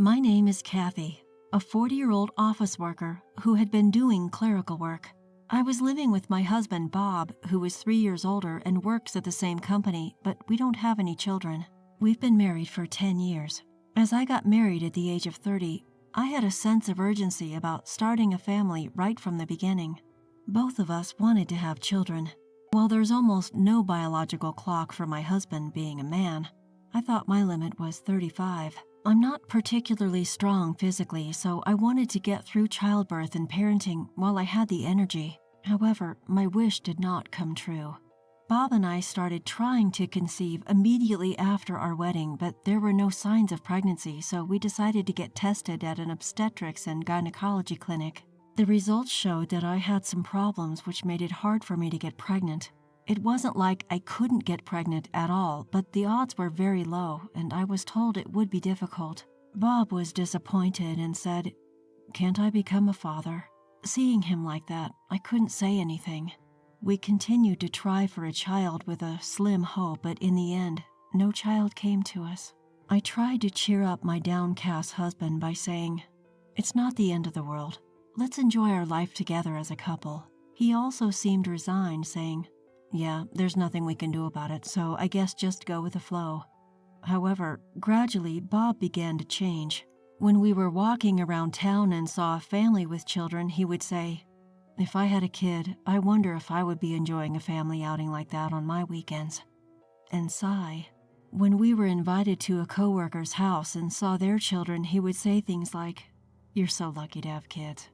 My name is Kathy, a 40-year-old office worker who had been doing clerical work. I was living with my husband, Bob, who is 3 years older and works at the same company, but we don't have any children. We've been married for 10 years. As I got married at the age of 30, I had a sense of urgency about starting a family right from the beginning. Both of us wanted to have children. While there's almost no biological clock for my husband being a man, I thought my limit was 35. I'm not particularly strong physically, so I wanted to get through childbirth and parenting while I had the energy. However, my wish did not come true. Bob and I started trying to conceive immediately after our wedding, but there were no signs of pregnancy, so we decided to get tested at an obstetrics and gynecology clinic. The results showed that I had some problems which made it hard for me to get pregnant. It wasn't like I couldn't get pregnant at all, but the odds were very low, and I was told it would be difficult. Bob was disappointed and said, "Can't I become a father?" Seeing him like that, I couldn't say anything. We continued to try for a child with a slim hope, but in the end, no child came to us. I tried to cheer up my downcast husband by saying, "It's not the end of the world. Let's enjoy our life together as a couple." He also seemed resigned, saying, "Yeah, there's nothing we can do about it, so I guess just go with the flow." However, gradually, Bob began to change. When we were walking around town and saw a family with children, he would say, "If I had a kid, I wonder if I would be enjoying a family outing like that on my weekends." And sigh. When we were invited to a coworker's house and saw their children, he would say things like, "You're so lucky to have kids,"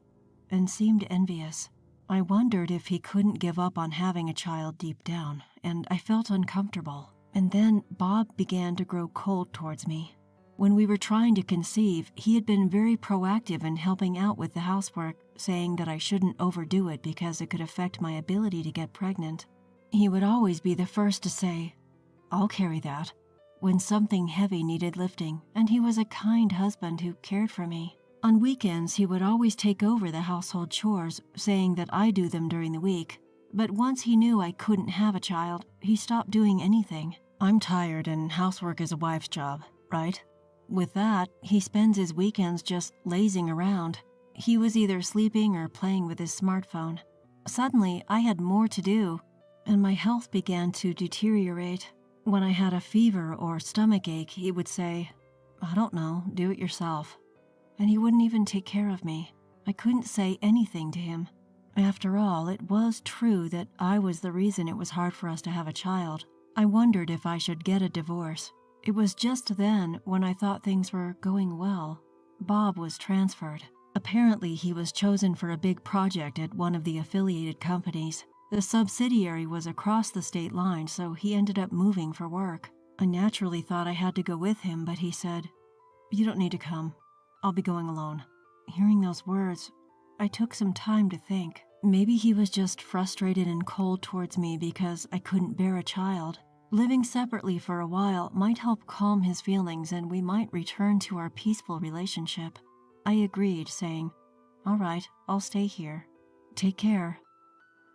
and seemed envious. I wondered if he couldn't give up on having a child deep down, and I felt uncomfortable. And then Bob began to grow cold towards me. When we were trying to conceive, he had been very proactive in helping out with the housework, saying that I shouldn't overdo it because it could affect my ability to get pregnant. He would always be the first to say, "I'll carry that," when something heavy needed lifting, and he was a kind husband who cared for me. On weekends, he would always take over the household chores, saying that I do them during the week. But once he knew I couldn't have a child, he stopped doing anything. I'm tired and housework is a wife's job, right? With that, he spends his weekends just lazing around. He was either sleeping or playing with his smartphone. Suddenly, I had more to do, and my health began to deteriorate. When I had a fever or stomach ache, he would say, "I don't know, do it yourself." And he wouldn't even take care of me. I couldn't say anything to him. After all, it was true that I was the reason it was hard for us to have a child. I wondered if I should get a divorce. It was just then, when I thought things were going well, Bob was transferred. Apparently, he was chosen for a big project at one of the affiliated companies. The subsidiary was across the state line, so he ended up moving for work. I naturally thought I had to go with him, but he said, "You don't need to come. I'll be going alone." Hearing those words, I took some time to think. Maybe he was just frustrated and cold towards me because I couldn't bear a child. Living separately for a while might help calm his feelings and we might return to our peaceful relationship. I agreed, saying, "All right, I'll stay here. Take care."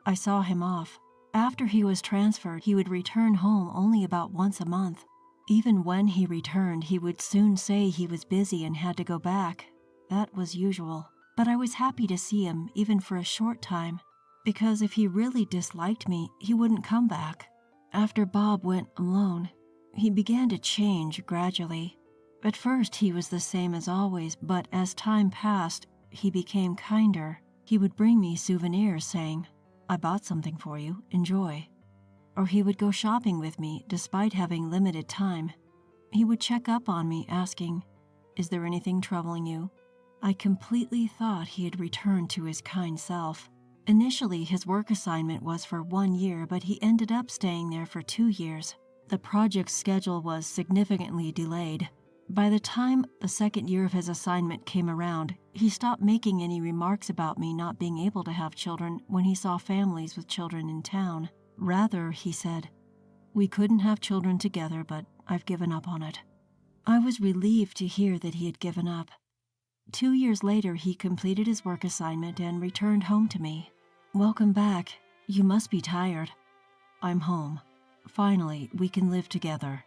I saw him off. After he was transferred, he would return home only about once a month. Even when he returned, he would soon say he was busy and had to go back. That was usual. But I was happy to see him, even for a short time, because if he really disliked me, he wouldn't come back. After Bob went alone, he began to change gradually. At first, he was the same as always, but as time passed, he became kinder. He would bring me souvenirs saying, "I bought something for you, enjoy." Or he would go shopping with me despite having limited time. He would check up on me asking, "Is there anything troubling you?" I completely thought he had returned to his kind self. Initially, his work assignment was for 1 year, but he ended up staying there for 2 years. The project's schedule was significantly delayed. By the time the second year of his assignment came around, he stopped making any remarks about me not being able to have children when he saw families with children in town. Rather, he said, "We couldn't have children together, but I've given up on it." I was relieved to hear that he had given up. 2 years later, he completed his work assignment and returned home to me. "Welcome back. You must be tired." "I'm home. Finally, we can live together."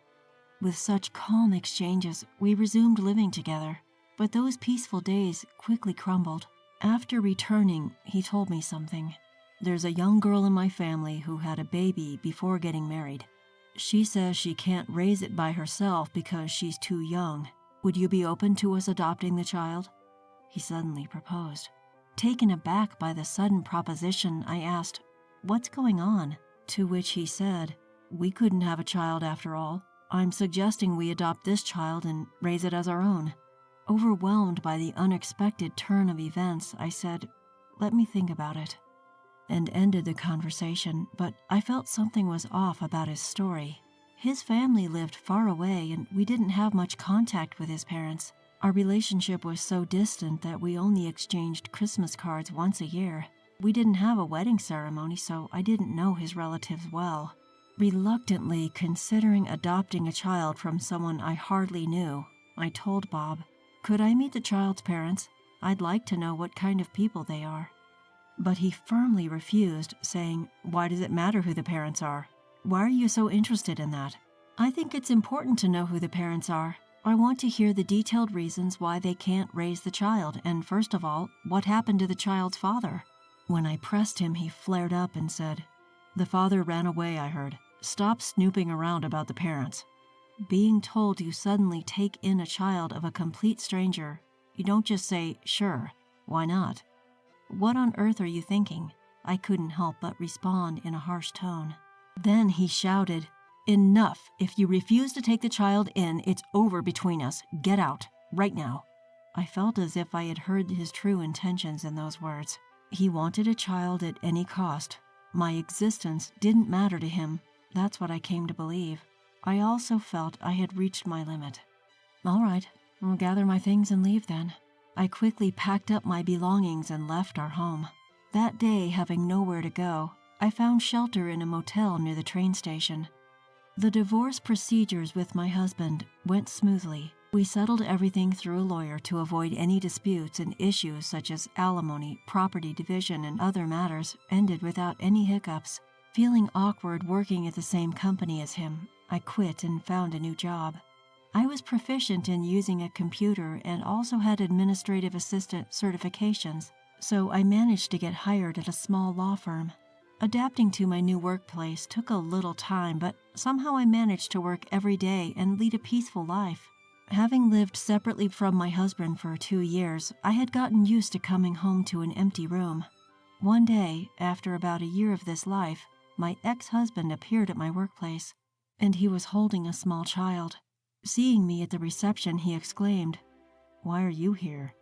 With such calm exchanges, we resumed living together. but those peaceful days quickly crumbled. After returning, he told me something. There's a young girl in my family who had a baby before getting married. She says she can't raise it by herself because she's too young. Would you be open to us adopting the child? He suddenly proposed. Taken aback by the sudden proposition, I asked, "What's going on?" To which he said, "We couldn't have a child after all. I'm suggesting we adopt this child and raise it as our own." Overwhelmed by the unexpected turn of events, I said, "Let me think about it," and ended the conversation, but I felt something was off about his story. His family lived far away and we didn't have much contact with his parents. Our relationship was so distant that we only exchanged Christmas cards once a year. We didn't have a wedding ceremony, so I didn't know his relatives well. Reluctantly considering adopting a child from someone I hardly knew, I told Bob, "Could I meet the child's parents? I'd like to know what kind of people they are." But he firmly refused, saying, "Why does it matter who the parents are? Why are you so interested in that?" "I think it's important to know who the parents are. I want to hear the detailed reasons why they can't raise the child, and first of all, what happened to the child's father." When I pressed him, he flared up and said, "The father ran away, I heard. Stop snooping around about the parents." Being told you suddenly take in a child of a complete stranger, you don't just say, "Sure, why not?" "What on earth are you thinking?" I couldn't help but respond in a harsh tone. Then he shouted, "Enough! If you refuse to take the child in, it's over between us. Get out, right now." I felt as if I had heard his true intentions in those words. He wanted a child at any cost. My existence didn't matter to him. That's what I came to believe. I also felt I had reached my limit. "All right, I'll gather my things and leave then." I quickly packed up my belongings and left our home. That day, having nowhere to go, I found shelter in a motel near the train station. The divorce procedures with my husband went smoothly. We settled everything through a lawyer to avoid any disputes, and issues such as alimony, property division, and other matters ended without any hiccups. Feeling awkward working at the same company as him, I quit and found a new job. I was proficient in using a computer and also had administrative assistant certifications, so I managed to get hired at a small law firm. Adapting to my new workplace took a little time, but somehow I managed to work every day and lead a peaceful life. Having lived separately from my husband for 2 years, I had gotten used to coming home to an empty room. One day, after about a year of this life, my ex-husband appeared at my workplace, and he was holding a small child. Seeing me at the reception, he exclaimed, "Why are you here?"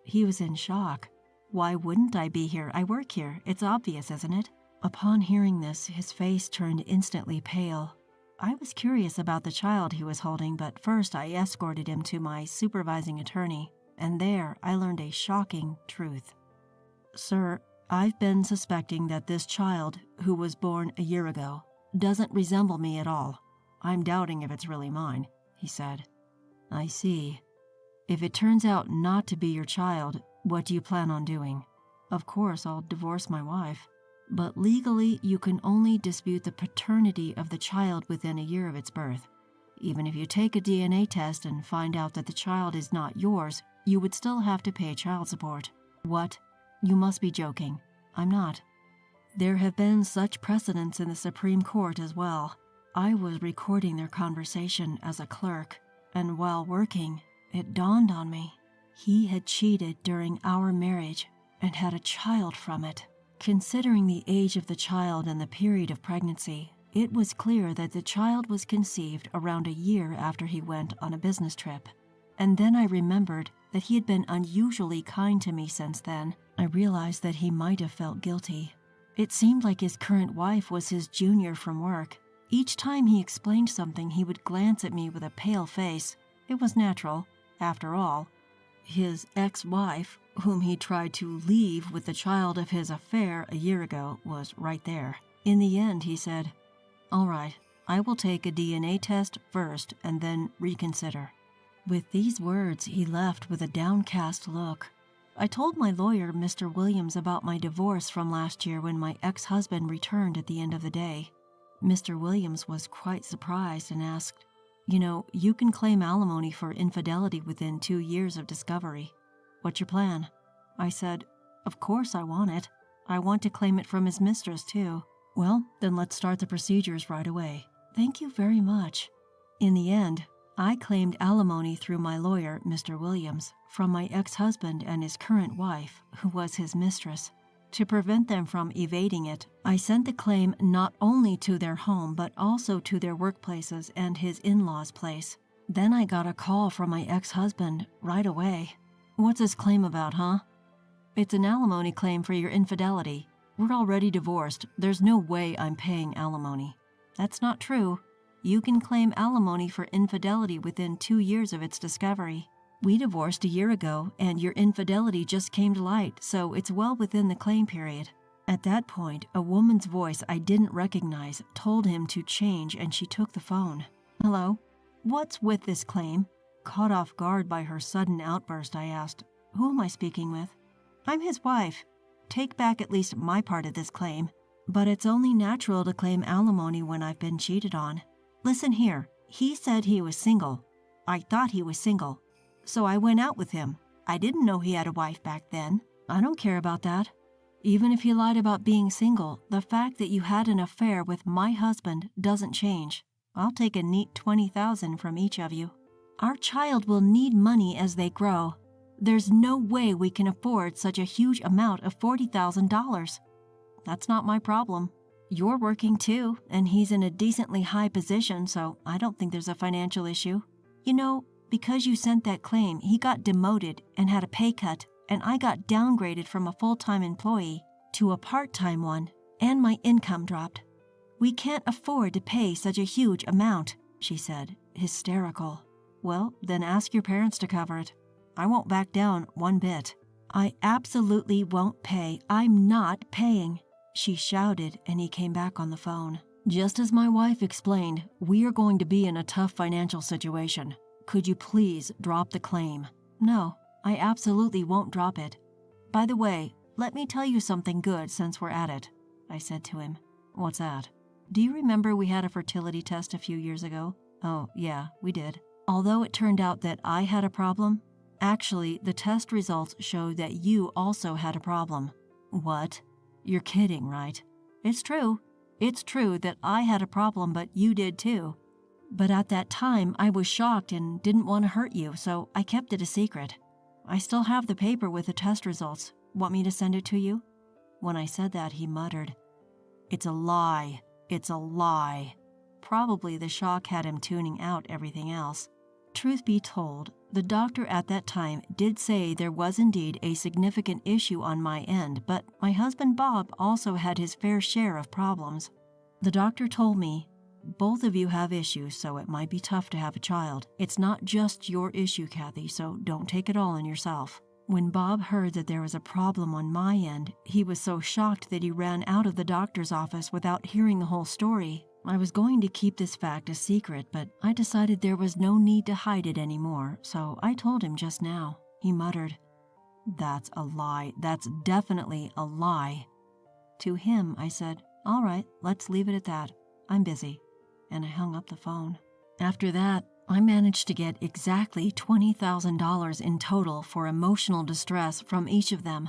He was in shock. "Why wouldn't I be here? I work here. It's obvious, isn't it?" Upon hearing this, his face turned instantly pale. I was curious about the child he was holding, but first I escorted him to my supervising attorney, and there I learned a shocking truth. "Sir, I've been suspecting that this child, who was born a year ago, doesn't resemble me at all. I'm doubting if it's really mine," he said. "I see. If it turns out not to be your child, what do you plan on doing?" "Of course, I'll divorce my wife. But legally, you can only dispute the paternity of the child within a year of its birth. Even if you take a DNA test and find out that the child is not yours, you would still have to pay child support." "What? You must be joking." "I'm not. There have been such precedents in the Supreme Court as well." I was recording their conversation as a clerk, and while working, it dawned on me. He had cheated during our marriage and had a child from it. Considering the age of the child and the period of pregnancy, it was clear that the child was conceived around a year after he went on a business trip. And then I remembered that he had been unusually kind to me since then. I realized that he might have felt guilty. It seemed like his current wife was his junior from work. Each time he explained something, he would glance at me with a pale face. It was natural, after all. His ex-wife, whom he tried to leave with the child of his affair a year ago, was right there. In the end, he said, "All right, I will take a DNA test first and then reconsider." With these words, he left with a downcast look. I told my lawyer, Mr. Williams, about my divorce from last year when my ex-husband returned at the end of the day. Mr. Williams was quite surprised and asked, You can claim alimony for infidelity within 2 years of discovery. What's your plan? I said, of course I want it. I want to claim it from his mistress, too. Well, then let's start the procedures right away. Thank you very much. In the end, I claimed alimony through my lawyer, Mr. Williams, from my ex-husband and his current wife, who was his mistress. To prevent them from evading it, I sent the claim not only to their home but also to their workplaces and his in-laws' place. Then I got a call from my ex-husband right away. What's this claim about, huh? It's an alimony claim for your infidelity. We're already divorced. There's no way I'm paying alimony. That's not true. You can claim alimony for infidelity within 2 years of its discovery. We divorced a year ago, and your infidelity just came to light, so it's well within the claim period. At that point, a woman's voice I didn't recognize told him to change, and she took the phone. Hello? What's with this claim? Caught off guard by her sudden outburst, I asked, who am I speaking with? I'm his wife. Take back at least my part of this claim. But it's only natural to claim alimony when I've been cheated on. Listen here, he said he was single. I thought he was single. So I went out with him. I didn't know he had a wife back then. I don't care about that. Even if he lied about being single, the fact that you had an affair with my husband doesn't change. I'll take a neat $20,000 from each of you. Our child will need money as they grow. There's no way we can afford such a huge amount of $40,000. That's not my problem. You're working too, and he's in a decently high position, so I don't think there's a financial issue. Because you sent that claim, he got demoted and had a pay cut, and I got downgraded from a full-time employee to a part-time one, and my income dropped. We can't afford to pay such a huge amount, she said, hysterical. Well, then ask your parents to cover it. I won't back down one bit. I absolutely won't pay. I'm not paying, she shouted, and he came back on the phone. Just as my wife explained, we are going to be in a tough financial situation. Could you please drop the claim? No, I absolutely won't drop it. By the way, let me tell you something good since we're at it, I said to him. What's that? Do you remember we had a fertility test a few years ago? Oh, yeah, we did. Although it turned out that I had a problem, actually, the test results showed that you also had a problem. What? You're kidding, right? It's true. It's true that I had a problem, but you did too. But at that time, I was shocked and didn't want to hurt you, so I kept it a secret. I still have the paper with the test results. Want me to send it to you? When I said that, he muttered, It's a lie. It's a lie. Probably the shock had him tuning out everything else. Truth be told, the doctor at that time did say there was indeed a significant issue on my end, but my husband Bob also had his fair share of problems. The doctor told me, both of you have issues, so it might be tough to have a child. It's not just your issue, Kathy, so don't take it all on yourself. When Bob heard that there was a problem on my end, he was so shocked that he ran out of the doctor's office without hearing the whole story. I was going to keep this fact a secret, but I decided there was no need to hide it anymore, so I told him just now. He muttered, That's a lie. That's definitely a lie. To him, I said, All right, let's leave it at that. I'm busy. And I hung up the phone. After that, I managed to get exactly $20,000 in total for emotional distress from each of them.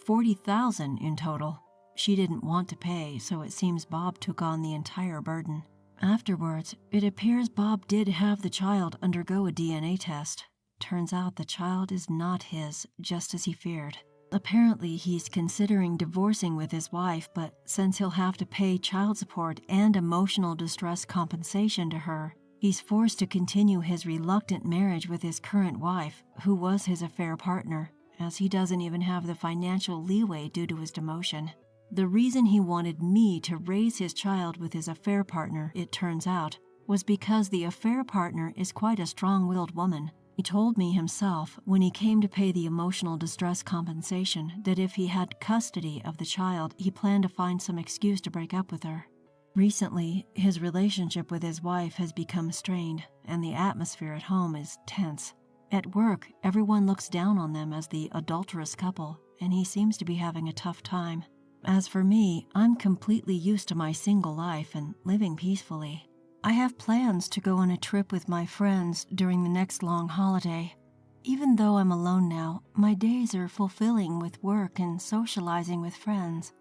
$40,000 in total. She didn't want to pay, so it seems Bob took on the entire burden. Afterwards, it appears Bob did have the child undergo a DNA test. Turns out the child is not his, just as he feared. Apparently, he's considering divorcing with his wife, but since he'll have to pay child support and emotional distress compensation to her, he's forced to continue his reluctant marriage with his current wife, who was his affair partner, as he doesn't even have the financial leeway due to his demotion. The reason he wanted me to raise his child with his affair partner, it turns out, was because the affair partner is quite a strong-willed woman. He told me himself, when he came to pay the emotional distress compensation, that if he had custody of the child, he planned to find some excuse to break up with her. Recently, his relationship with his wife has become strained, and the atmosphere at home is tense. At work, everyone looks down on them as the adulterous couple, and he seems to be having a tough time. As for me, I'm completely used to my single life and living peacefully. I have plans to go on a trip with my friends during the next long holiday. Even though I'm alone now, my days are fulfilling with work and socializing with friends.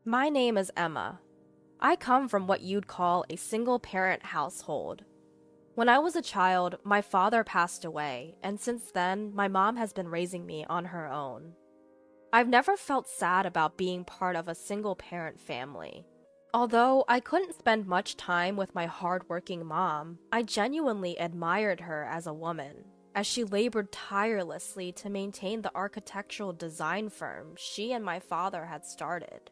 My name is Emma. I come from what you'd call a single-parent household. When I was a child, my father passed away, and since then, my mom has been raising me on her own. I've never felt sad about being part of a single-parent family. Although I couldn't spend much time with my hard-working mom, I genuinely admired her as a woman, as she labored tirelessly to maintain the architectural design firm she and my father had started.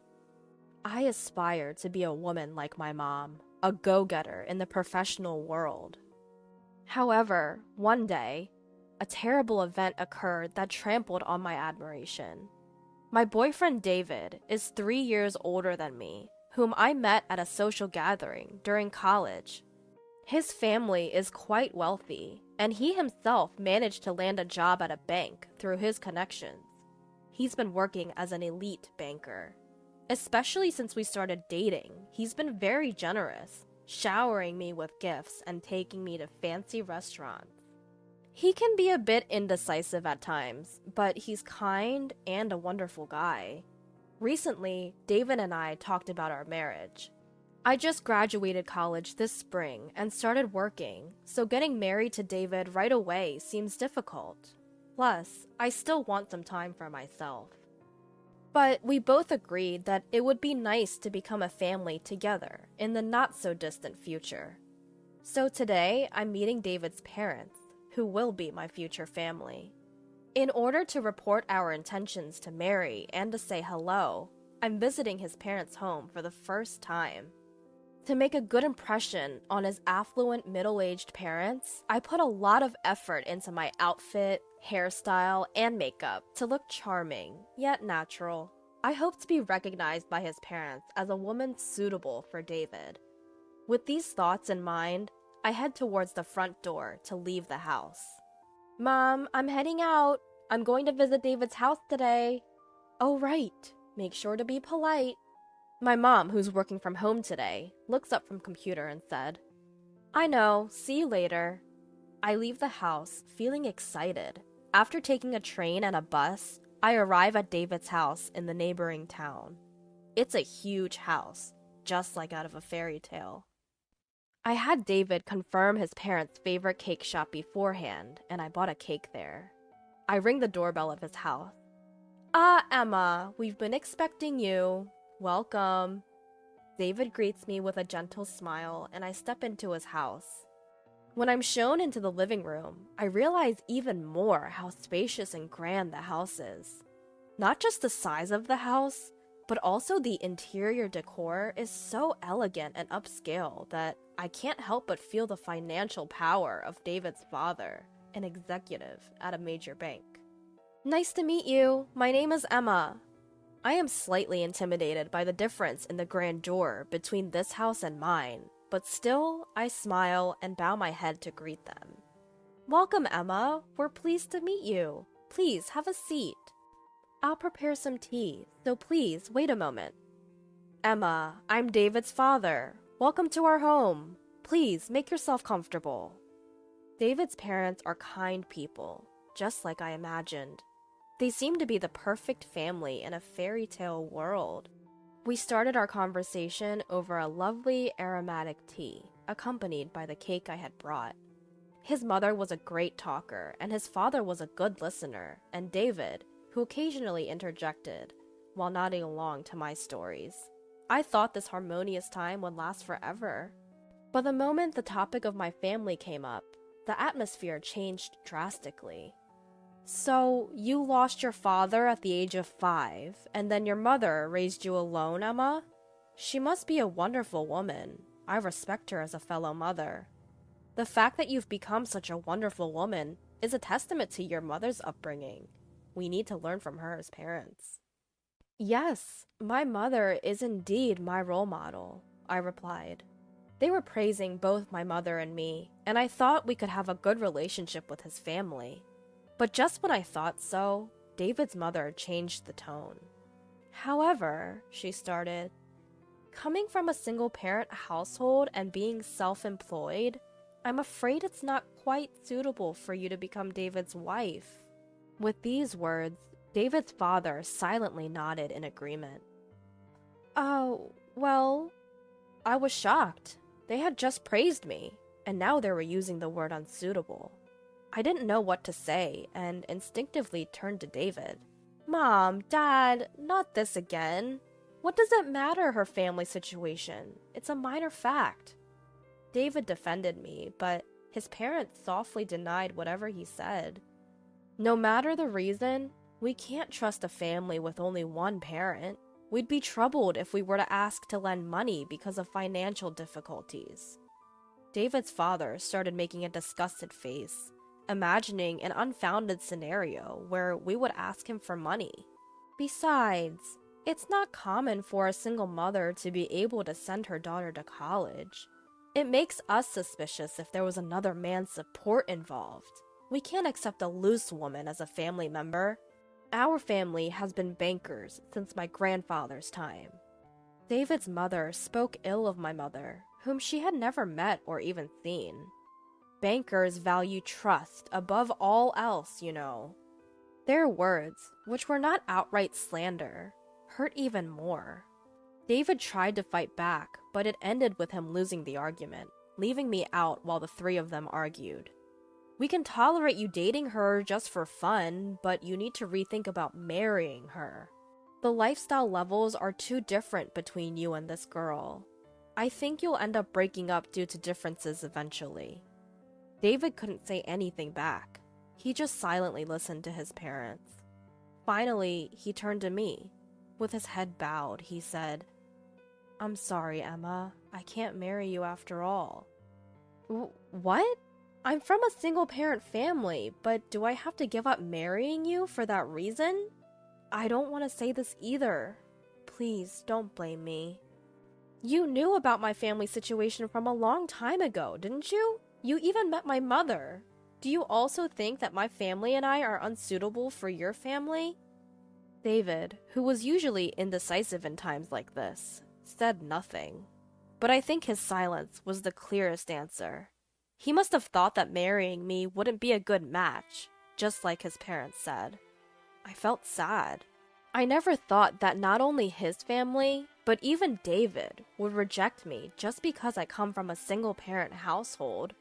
I aspire to be a woman like my mom, a go-getter in the professional world. However, one day, a terrible event occurred that trampled on my admiration. My boyfriend David is 3 years older than me, whom I met at a social gathering during college. His family is quite wealthy, and he himself managed to land a job at a bank through his connections. He's been working as an elite banker. Especially since we started dating, he's been very generous, showering me with gifts and taking me to fancy restaurants. He can be a bit indecisive at times, but he's kind and a wonderful guy. Recently, David and I talked about our marriage. I just graduated college this spring and started working, so getting married to David right away seems difficult. Plus, I still want some time for myself. But we both agreed that it would be nice to become a family together in the not-so-distant future. So today, I'm meeting David's parents, who will be my future family. In order to report our intentions to marry and to say hello, I'm visiting his parents' home for the first time. To make a good impression on his affluent middle-aged parents, I put a lot of effort into my outfit, hairstyle, and makeup to look charming, yet natural. I hope to be recognized by his parents as a woman suitable for David. With these thoughts in mind, I head towards the front door to leave the house. Mom, I'm heading out. I'm going to visit David's house today. Oh, right. Make sure to be polite. My mom, who's working from home today, looks up from computer and said, I know, see you later. I leave the house, feeling excited. After taking a train and a bus, I arrive at David's house in the neighboring town. It's a huge house, just like out of a fairy tale. I had David confirm his parents' favorite cake shop beforehand, and I bought a cake there. I ring the doorbell of his house. Ah, Emma, we've been expecting you. Welcome. David greets me with a gentle smile, and I step into his house. When I'm shown into the living room, I realize even more how spacious and grand the house is. Not just the size of the house, but also the interior decor is so elegant and upscale that I can't help but feel the financial power of David's father, an executive at a major bank. Nice to meet you. My name is Emma. I am slightly intimidated by the difference in the grandeur between this house and mine, but still, I smile and bow my head to greet them. Welcome, Emma. We're pleased to meet you. Please have a seat. I'll prepare some tea, so please wait a moment. Emma, I'm David's father. Welcome to our home. Please make yourself comfortable. David's parents are kind people, just like I imagined. They seem to be the perfect family in a fairy tale world. We started our conversation over a lovely aromatic tea, accompanied by the cake I had brought. His mother was a great talker, and his father was a good listener, and David, who occasionally interjected, while nodding along to my stories. I thought this harmonious time would last forever. But the moment the topic of my family came up, the atmosphere changed drastically. So, you lost your father at the age of 5, and then your mother raised you alone, Emma? She must be a wonderful woman. I respect her as a fellow mother. The fact that you've become such a wonderful woman is a testament to your mother's upbringing. We need to learn from her as parents. Yes, my mother is indeed my role model, I replied. They were praising both my mother and me, and I thought we could have a good relationship with his family. But just when I thought so, David's mother changed the tone. However, she started, coming from a single-parent household and being self-employed, I'm afraid it's not quite suitable for you to become David's wife. With these words, David's father silently nodded in agreement. Oh, well, I was shocked. They had just praised me, and now they were using the word unsuitable. I didn't know what to say and instinctively turned to David. Mom, Dad, not this again. What does it matter, her family situation? It's a minor fact. David defended me, but his parents softly denied whatever he said. No matter the reason, we can't trust a family with only one parent. We'd be troubled if we were to ask to lend money because of financial difficulties. David's father started making a disgusted face, imagining an unfounded scenario where we would ask him for money. Besides, it's not common for a single mother to be able to send her daughter to college. It makes us suspicious if there was another man's support involved. We can't accept a loose woman as a family member. Our family has been bankers since my grandfather's time. David's mother spoke ill of my mother, whom she had never met or even seen. Bankers value trust above all else, you know. Their words, which were not outright slander, hurt even more. David tried to fight back, but it ended with him losing the argument, leaving me out while the three of them argued. We can tolerate you dating her just for fun, but you need to rethink about marrying her. The lifestyle levels are too different between you and this girl. I think you'll end up breaking up due to differences eventually. David couldn't say anything back. He just silently listened to his parents. Finally, he turned to me. With his head bowed, he said, I'm sorry, Emma. I can't marry you after all. What? I'm from a single-parent family, but do I have to give up marrying you for that reason? I don't want to say this either. Please, don't blame me. You knew about my family situation from a long time ago, didn't you? You even met my mother. Do you also think that my family and I are unsuitable for your family? David, who was usually indecisive in times like this, said nothing. But I think his silence was the clearest answer. He must have thought that marrying me wouldn't be a good match, just like his parents said. I felt sad. I never thought that not only his family, but even David would reject me just because I come from a single-parent household.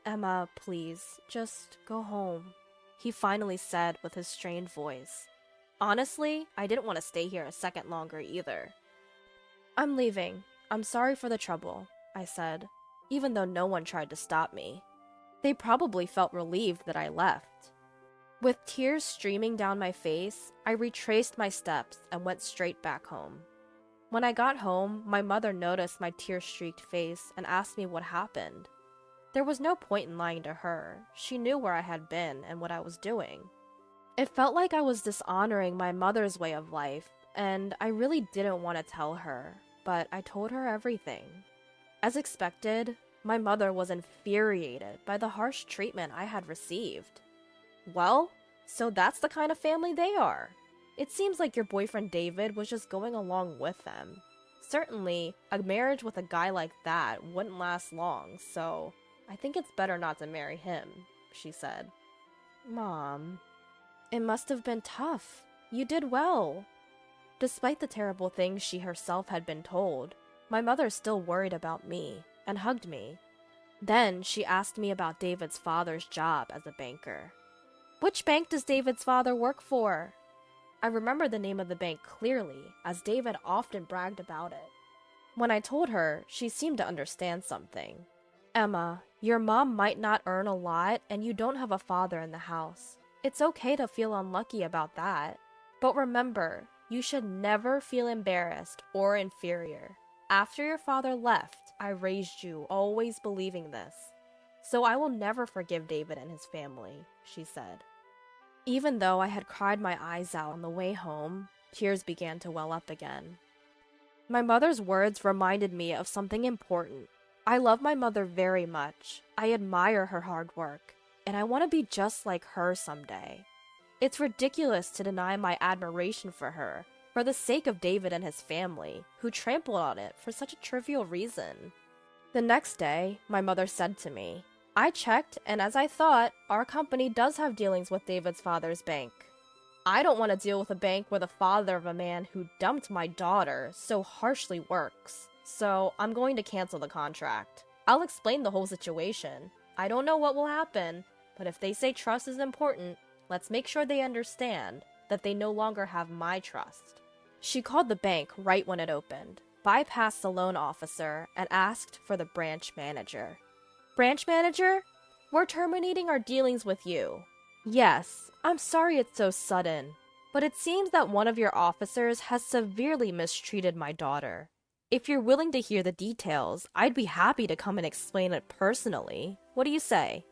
Emma, please, just go home, he finally said with his strained voice. Honestly, I didn't want to stay here a second longer either. I'm leaving. I'm sorry for the trouble, I said, even though no one tried to stop me. They probably felt relieved that I left. With tears streaming down my face, I retraced my steps and went straight back home. When I got home, my mother noticed my tear-streaked face and asked me what happened. There was no point in lying to her. She knew where I had been and what I was doing. It felt like I was dishonoring my mother's way of life, and I really didn't want to tell her, but I told her everything. As expected, my mother was infuriated by the harsh treatment I had received. Well, so that's the kind of family they are. It seems like your boyfriend David was just going along with them. Certainly, a marriage with a guy like that wouldn't last long, so I think it's better not to marry him, she said. Mom, it must have been tough. You did well. Despite the terrible things she herself had been told, my mother still worried about me and hugged me. Then she asked me about David's father's job as a banker. Which bank does David's father work for? I remember the name of the bank clearly, as David often bragged about it. When I told her, she seemed to understand something. Emma, your mom might not earn a lot and you don't have a father in the house. It's okay to feel unlucky about that. But remember, you should never feel embarrassed or inferior. After your father left, I raised you, always believing this. So I will never forgive David and his family, she said. Even though I had cried my eyes out on the way home, tears began to well up again. My mother's words reminded me of something important. I love my mother very much. I admire her hard work, and I want to be just like her someday. It's ridiculous to deny my admiration for her, for the sake of David and his family, who trampled on it for such a trivial reason. The next day, my mother said to me, "I checked, and as I thought, our company does have dealings with David's father's bank. I don't want to deal with a bank where the father of a man who dumped my daughter so harshly works, so I'm going to cancel the contract. I'll explain the whole situation. I don't know what will happen, but if they say trust is important, let's make sure they understand that they no longer have my trust." She called the bank right when it opened, bypassed the loan officer, and asked for the branch manager. "Branch manager? We're terminating our dealings with you. Yes, I'm sorry it's so sudden, but it seems that one of your officers has severely mistreated my daughter. If you're willing to hear the details, I'd be happy to come and explain it personally. What do you say?"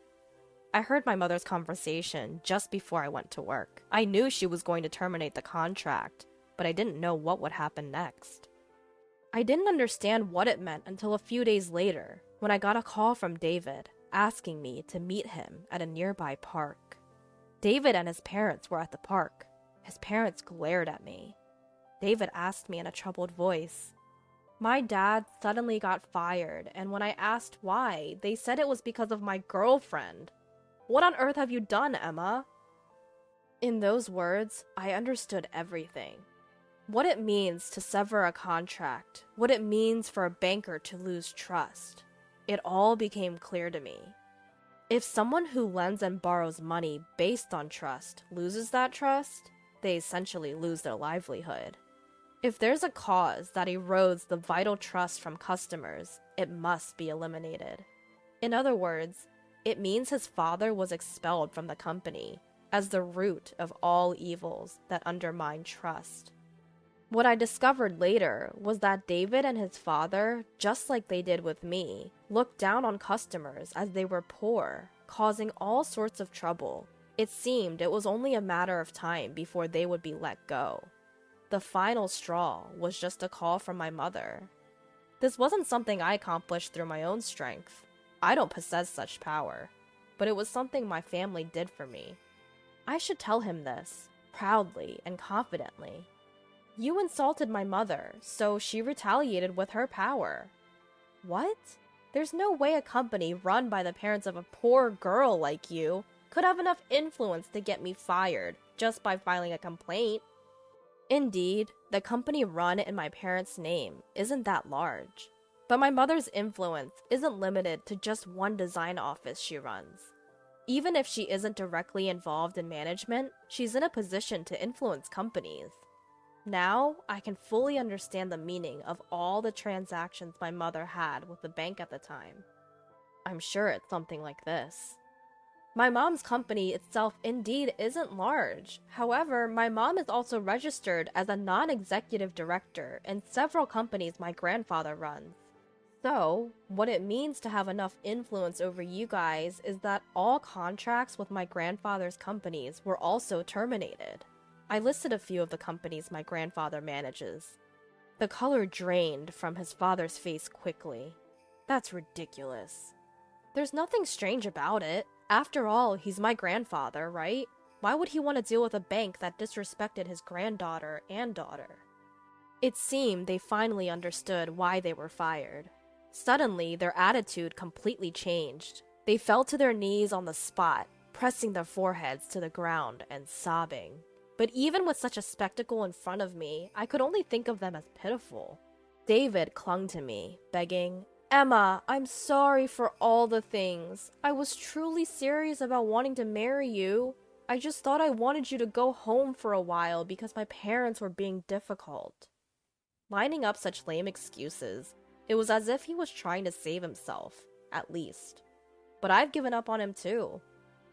I heard my mother's conversation just before I went to work. I knew she was going to terminate the contract, but I didn't know what would happen next. I didn't understand what it meant until a few days later, when I got a call from David asking me to meet him at a nearby park. David and his parents were at the park. His parents glared at me. David asked me in a troubled voice. My dad suddenly got fired, and when I asked why, they said it was because of my girlfriend. What on earth have you done, Emma? In those words, I understood everything. What it means to sever a contract, what it means for a banker to lose trust. It all became clear to me. If someone who lends and borrows money based on trust loses that trust, they essentially lose their livelihood. If there's a cause that erodes the vital trust from customers, it must be eliminated. In other words, it means his father was expelled from the company as the root of all evils that undermine trust. What I discovered later was that David and his father, just like they did with me, looked down on customers as they were poor, causing all sorts of trouble. It seemed it was only a matter of time before they would be let go. The final straw was just a call from my mother. This wasn't something I accomplished through my own strength. I don't possess such power, but it was something my family did for me. I should tell him this, proudly and confidently. You insulted my mother, so she retaliated with her power. What? There's no way a company run by the parents of a poor girl like you could have enough influence to get me fired just by filing a complaint. Indeed, the company run in my parents' name isn't that large, but my mother's influence isn't limited to just one design office she runs. Even if she isn't directly involved in management, she's in a position to influence companies. Now, I can fully understand the meaning of all the transactions my mother had with the bank at the time. I'm sure it's something like this. My mom's company itself indeed isn't large. However, my mom is also registered as a non-executive director in several companies my grandfather runs. So, what it means to have enough influence over you guys is that all contracts with my grandfather's companies were also terminated. I listed a few of the companies my grandfather manages. The color drained from his father's face quickly. That's ridiculous. There's nothing strange about it. After all, he's my grandfather, right? Why would he want to deal with a bank that disrespected his granddaughter and daughter? It seemed they finally understood why they were fired. Suddenly, their attitude completely changed. They fell to their knees on the spot, pressing their foreheads to the ground and sobbing. But even with such a spectacle in front of me, I could only think of them as pitiful. David clung to me, begging, "Emma, I'm sorry for all the things. I was truly serious about wanting to marry you. I just thought I wanted you to go home for a while because my parents were being difficult." Lining up such lame excuses, it was as if he was trying to save himself, at least. But I've given up on him too.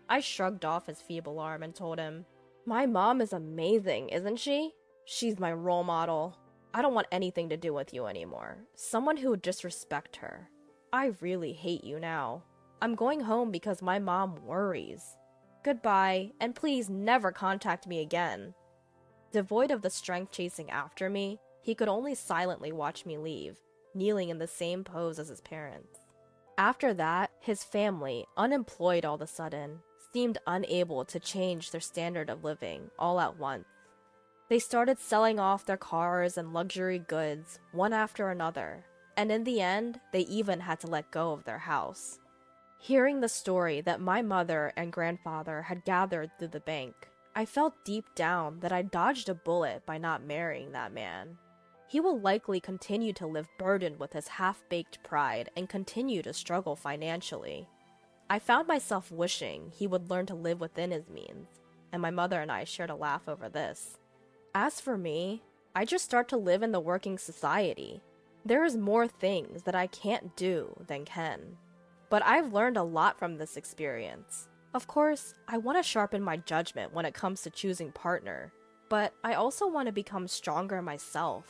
I shrugged off his feeble arm and told him, "My mom is amazing, isn't she? She's my role model. I don't want anything to do with you anymore. Someone who would disrespect her. I really hate you now. I'm going home because my mom worries. Goodbye, and please never contact me again." Devoid of the strength chasing after me, he could only silently watch me leave, kneeling in the same pose as his parents. After that, his family, unemployed all of a sudden, seemed unable to change their standard of living all at once. They started selling off their cars and luxury goods, one after another, and in the end, they even had to let go of their house. Hearing the story that my mother and grandfather had gathered through the bank, I felt deep down that I dodged a bullet by not marrying that man. He will likely continue to live burdened with his half-baked pride and continue to struggle financially. I found myself wishing he would learn to live within his means, and my mother and I shared a laugh over this. As for me, I just start to live in the working society. There is more things that I can't do than can. But I've learned a lot from this experience. Of course, I want to sharpen my judgment when it comes to choosing partner, but I also want to become stronger myself.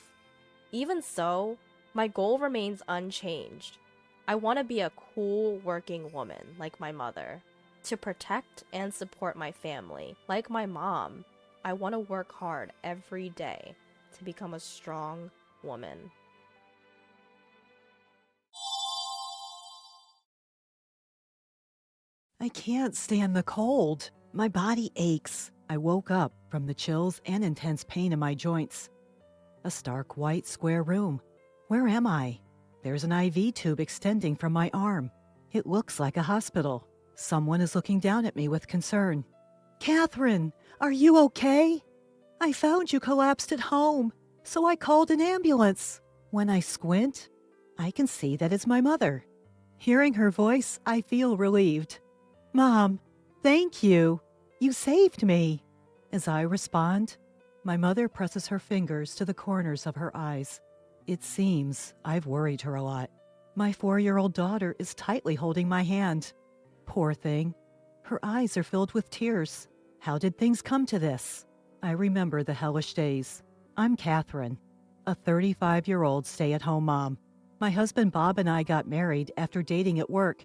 Even so, my goal remains unchanged. I want to be a cool working woman like my mother, to protect and support my family like my mom. I want to work hard every day to become a strong woman. I can't stand the cold. My body aches. I woke up from the chills and intense pain in my joints. A stark white square room. Where am I? There's an IV tube extending from my arm. It looks like a hospital. Someone is looking down at me with concern. Catherine, are you okay? I found you collapsed at home, so I called an ambulance. When I squint, I can see that it's my mother. Hearing her voice, I feel relieved. Mom, thank you. You saved me. As I respond, my mother presses her fingers to the corners of her eyes. It seems I've worried her a lot. My 4-year-old daughter is tightly holding my hand. Poor thing. Her eyes are filled with tears. How did things come to this? I remember the hellish days. I'm Catherine, a 35-year-old stay-at-home mom. My husband Bob and I got married after dating at work.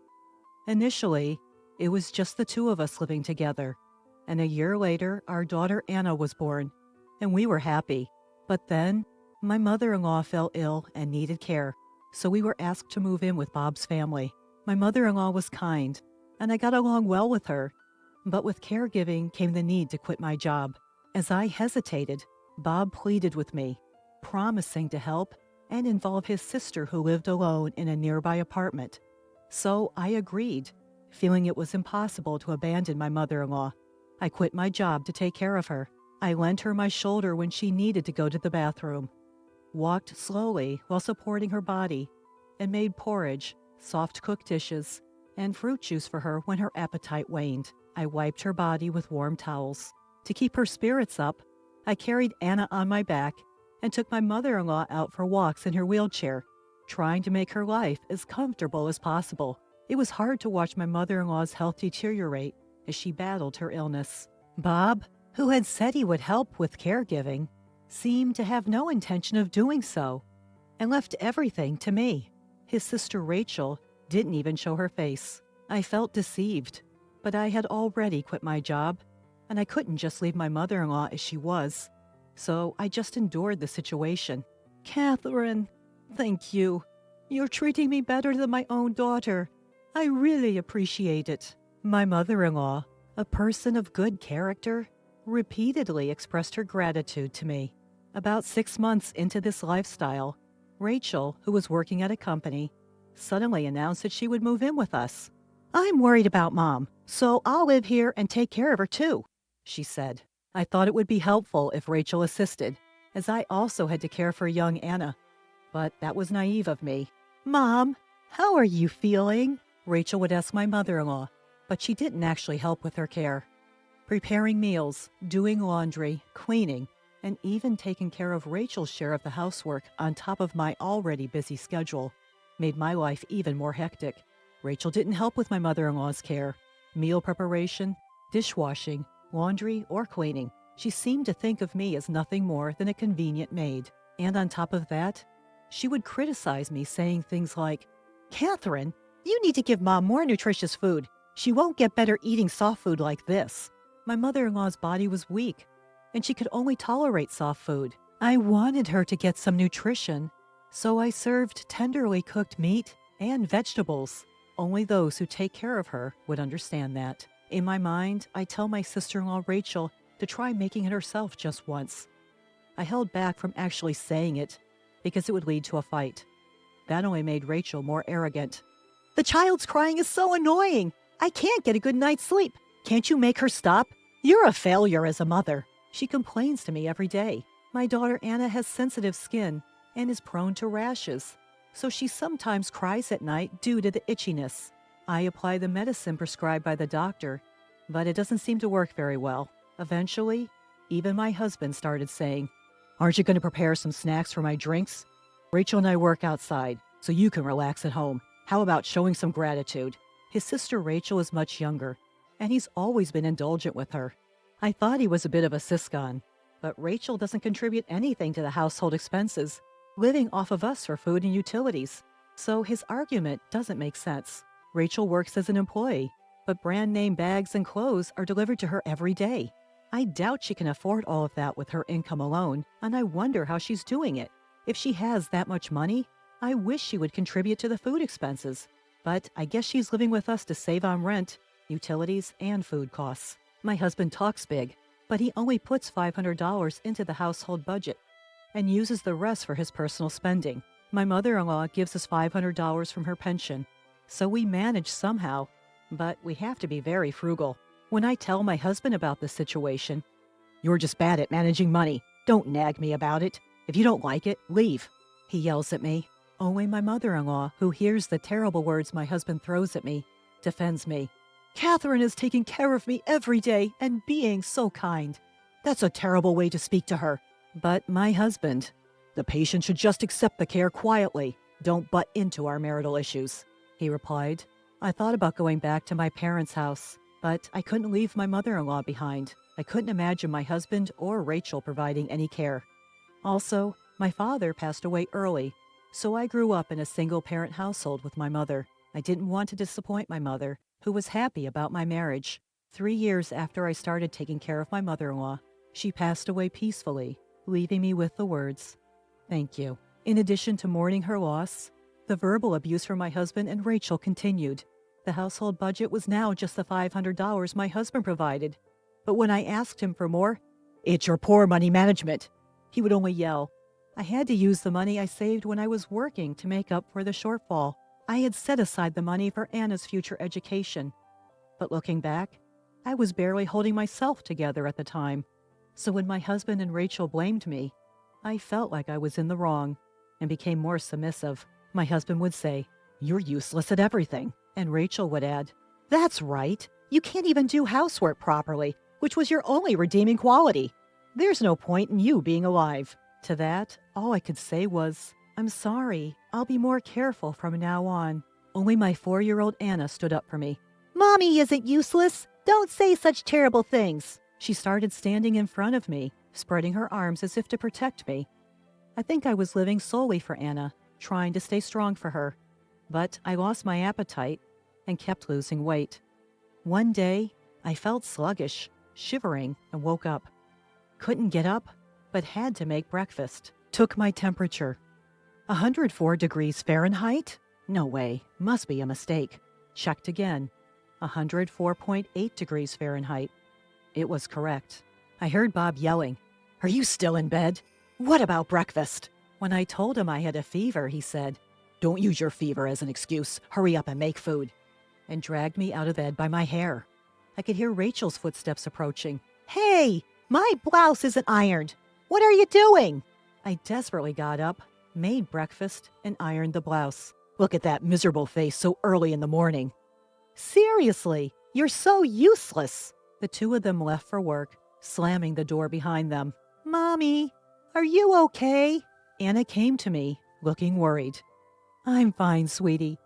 Initially, it was just the two of us living together. And a year later, our daughter Anna was born, and we were happy. But then, my mother-in-law fell ill and needed care, so we were asked to move in with Bob's family. My mother-in-law was kind, and I got along well with her. But with caregiving came the need to quit my job. As I hesitated, Bob pleaded with me, promising to help and involve his sister who lived alone in a nearby apartment. So I agreed, feeling it was impossible to abandon my mother-in-law. I quit my job to take care of her. I lent her my shoulder when she needed to go to the bathroom, walked slowly while supporting her body, and made porridge, soft-cooked dishes, and fruit juice for her when her appetite waned. I wiped her body with warm towels. To keep her spirits up, I carried Anna on my back and took my mother-in-law out for walks in her wheelchair, trying to make her life as comfortable as possible. It was hard to watch my mother-in-law's health deteriorate as she battled her illness. Bob, who had said he would help with caregiving, seemed to have no intention of doing so and left everything to me. His sister Rachel didn't even show her face. I felt deceived, but I had already quit my job, and I couldn't just leave my mother-in-law as she was. So I just endured the situation. Catherine, thank you. You're treating me better than my own daughter. I really appreciate it. My mother-in-law, a person of good character, repeatedly expressed her gratitude to me. About 6 months into this lifestyle, Rachel, who was working at a company, suddenly announced that she would move in with us. I'm worried about Mom, so I'll live here and take care of her too, she said. I thought it would be helpful if Rachel assisted, as I also had to care for young Anna. But that was naive of me. Mom, how are you feeling? Rachel would ask my mother-in-law, but she didn't actually help with her care. Preparing meals, doing laundry, cleaning, and even taking care of Rachel's share of the housework on top of my already busy schedule made my life even more hectic. Rachel didn't help with my mother-in-law's care, meal preparation, dishwashing, laundry, or cleaning. She seemed to think of me as nothing more than a convenient maid. And on top of that, she would criticize me, saying things like, Catherine, you need to give Mom more nutritious food. She won't get better eating soft food like this. My mother-in-law's body was weak, and she could only tolerate soft food. I wanted her to get some nutrition, so I served tenderly cooked meat and vegetables. Only those who take care of her would understand that. In my mind, I tell my sister-in-law Rachel to try making it herself just once. I held back from actually saying it because it would lead to a fight. That only made Rachel more arrogant. The child's crying is so annoying. I can't get a good night's sleep. Can't you make her stop? You're a failure as a mother. She complains to me every day. My daughter Anna has sensitive skin and is prone to rashes, so she sometimes cries at night due to the itchiness. I apply the medicine prescribed by the doctor, but it doesn't seem to work very well. Eventually, even my husband started saying, "Aren't you going to prepare some snacks for my drinks? Rachel and I work outside, so you can relax at home. How about showing some gratitude?" His sister Rachel is much younger, and he's always been indulgent with her. I thought he was a bit of a siscon, but Rachel doesn't contribute anything to the household expenses, living off of us for food and utilities. So his argument doesn't make sense. Rachel works as an employee, but brand name bags and clothes are delivered to her every day. I doubt she can afford all of that with her income alone, and I wonder how she's doing it. If she has that much money, I wish she would contribute to the food expenses. But I guess she's living with us to save on rent, utilities, and food costs. My husband talks big, but he only puts $500 into the household budget and uses the rest for his personal spending. My mother-in-law gives us $500 from her pension, so we manage somehow, but we have to be very frugal. When I tell my husband about this situation, "You're just bad at managing money. Don't nag me about it. If you don't like it, leave," he yells at me. Only my mother-in-law, who hears the terrible words my husband throws at me, defends me. "Catherine is taking care of me every day and being so kind. That's a terrible way to speak to her." But my husband, "The patient should just accept the care quietly. Don't butt into our marital issues," he replied. I thought about going back to my parents' house, but I couldn't leave my mother-in-law behind. I couldn't imagine my husband or Rachel providing any care. Also, my father passed away early, so I grew up in a single-parent household with my mother. I didn't want to disappoint my mother, who was happy about my marriage. 3 years after I started taking care of my mother-in-law, she passed away peacefully, leaving me with the words, "Thank you." In addition to mourning her loss, the verbal abuse from my husband and Rachel continued. The household budget was now just the $500 my husband provided. But when I asked him for more, "It's your poor money management," he would only yell. I had to use the money I saved when I was working to make up for the shortfall. I had set aside the money for Anna's future education. But looking back, I was barely holding myself together at the time. So when my husband and Rachel blamed me, I felt like I was in the wrong and became more submissive. My husband would say, "You're useless at everything." And Rachel would add, "That's right. You can't even do housework properly, which was your only redeeming quality. There's no point in you being alive." To that, all I could say was, "I'm sorry. I'll be more careful from now on." Only my 4-year-old Anna stood up for me. "Mommy isn't useless. Don't say such terrible things." She started standing in front of me, spreading her arms as if to protect me. I think I was living solely for Anna, trying to stay strong for her. But I lost my appetite and kept losing weight. One day, I felt sluggish, shivering, and woke up. Couldn't get up, but had to make breakfast. Took my temperature. 104 degrees Fahrenheit? No way, must be a mistake. Checked again. 104.8 degrees Fahrenheit. It was correct. I heard Bob yelling, "Are you still in bed? What about breakfast?" When I told him I had a fever, he said, "Don't use your fever as an excuse. Hurry up and make food," and dragged me out of bed by my hair. I could hear Rachel's footsteps approaching. "Hey, my blouse isn't ironed. What are you doing?" I desperately got up, made breakfast, and ironed the blouse. "Look at that miserable face so early in the morning." "Seriously, you're so useless." The two of them left for work, slamming the door behind them. "Mommy, are you okay?" Anna came to me, looking worried. "I'm fine, sweetie.